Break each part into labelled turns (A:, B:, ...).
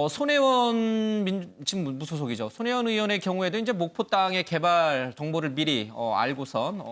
A: 손혜원 지금 무소속이죠. 손혜원 의원의 경우에도 이제 목포 땅의 개발 정보를 미리 알고선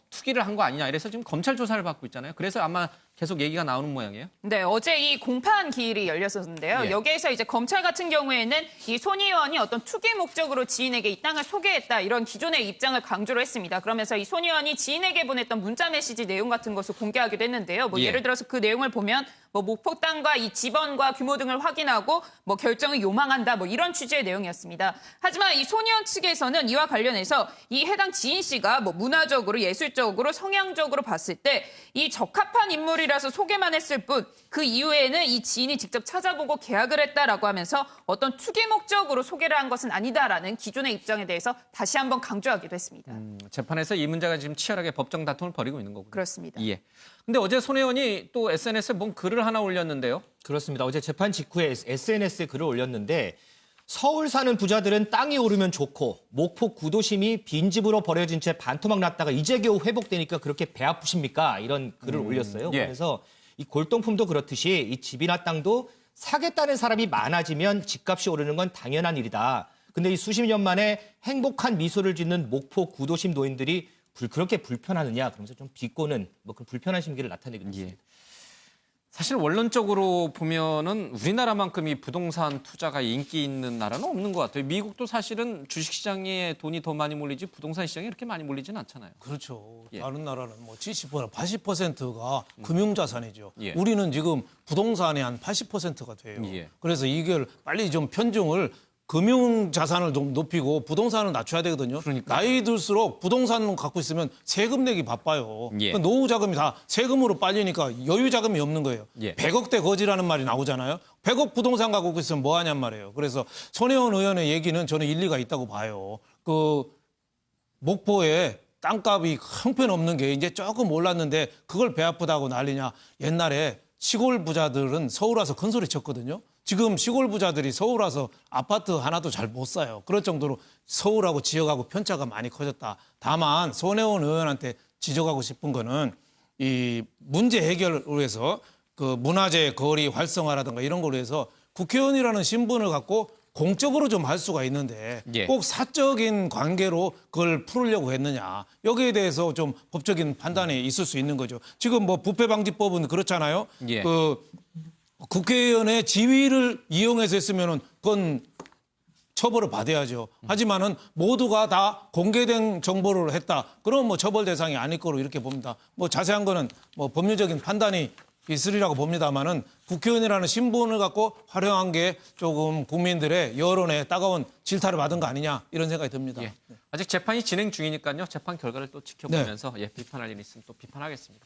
A: 투기를 한 거 아니냐 이래서 지금 검찰 조사를 받고 있잖아요. 그래서 아마 계속 얘기가 나오는 모양이에요.
B: 네, 어제 이 공판 기일이 열렸었는데요.
A: 예.
B: 여기에서 이제 검찰 같은 경우에는 이 손 의원이 어떤 투기 목적으로 지인에게 이 땅을 소개했다 이런 기존의 입장을 강조를 했습니다. 그러면서 이 손 의원이 지인에게 보냈던 문자 메시지 내용 같은 것을 공개하기도 했는데요.
A: 예.
B: 예를 들어서 그 내용을 보면 목포 땅과 이 지번과 규모 등을 확인하고 결정을 요망한다 이런 취지의 내용이었습니다. 하지만 이 손 의원 측에서는 이와 관련해서 이 해당 지인 씨가 문화적으로 예술적으로 성향적으로 봤을 때 이 적합한 인물이라서 소개만 했을 뿐 그 이후에는 이 지인이 직접 찾아보고 계약을 했다라고 하면서 어떤 투기 목적으로 소개를 한 것은 아니다라는 기존의 입장에 대해서 다시 한번 강조하기도 했습니다.
A: 재판에서 이 문제가 지금 치열하게 법정 다툼을 벌이고 있는 거군요.
B: 그렇습니다.
A: 예. 근데 어제 손 의원이 또 SNS에 뭔 글을 하나 올렸는데요.
C: 그렇습니다. 어제 재판 직후에 SNS에 글을 올렸는데 서울 사는 부자들은 땅이 오르면 좋고 목포 구도심이 빈집으로 버려진 채 반토막 났다가 이제 겨우 회복되니까 그렇게 배 아프십니까? 이런 글을 올렸어요.
A: 예.
C: 그래서 이 골동품도 그렇듯이 이 집이나 땅도 사겠다는 사람이 많아지면 집값이 오르는 건 당연한 일이다. 근데 이 수십 년 만에 행복한 미소를 짓는 목포 구도심 노인들이 그렇게 불편하느냐 그러면서 좀 비꼬는 그런 불편한 심기를 나타내기도 했습니다.
A: 사실 원론적으로 보면은 우리나라만큼 이 부동산 투자가 인기 있는 나라는 없는 것 같아요. 미국도 사실은 주식시장에 돈이 더 많이 몰리지 부동산 시장에 이렇게 많이 몰리지는 않잖아요.
D: 그렇죠.
A: 예.
D: 다른 나라는 70%, 80%가 금융자산이죠.
A: 예.
D: 우리는 지금 부동산이 한 80%가 돼요.
A: 예.
D: 그래서 이걸 빨리 좀 편중을 금융자산을 좀 높이고 부동산을 낮춰야 되거든요.
A: 그러니까요.
D: 나이 들수록 부동산을 갖고 있으면 세금 내기 바빠요.
A: 예.
D: 그 노후 자금이 다 세금으로 빨리니까 여유 자금이 없는 거예요.
A: 예.
D: 100억대 거지라는 말이 나오잖아요. 100억 부동산 갖고 있으면 뭐 하냔 말이에요. 그래서 손혜원 의원의 얘기는 저는 일리가 있다고 봐요. 목포에 땅값이 형편없는 게 이제 조금 올랐는데 그걸 배 아프다고 난리냐. 옛날에 시골 부자들은 서울 와서 큰 소리 쳤거든요. 지금 시골 부자들이 서울 와서 아파트 하나도 잘 못 사요. 그럴 정도로 서울하고 지역하고 편차가 많이 커졌다. 다만 손혜원 의원한테 지적하고 싶은 거는 이 문제 해결을 위해서 그 문화재 거리 활성화라든가 이런 걸로 해서 국회의원이라는 신분을 갖고 공적으로 좀 할 수가 있는데
A: 예.
D: 꼭 사적인 관계로 그걸 풀으려고 했느냐. 여기에 대해서 좀 법적인 판단이 있을 수 있는 거죠. 지금 부패방지법은 그렇잖아요.
A: 예.
D: 국회의원의 지위를 이용해서 했으면은 그건 처벌을 받아야죠. 하지만은 모두가 다 공개된 정보를 했다. 그럼 처벌 대상이 아닐 거로 이렇게 봅니다. 자세한 거는 법률적인 판단이 있으리라고 봅니다만은 국회의원이라는 신분을 갖고 활용한 게 조금 국민들의 여론에 따가운 질타를 받은 거 아니냐 이런 생각이 듭니다.
A: 예. 아직 재판이 진행 중이니까요. 재판 결과를 또 지켜보면서 비판할 일이 있으면 또 비판하겠습니다.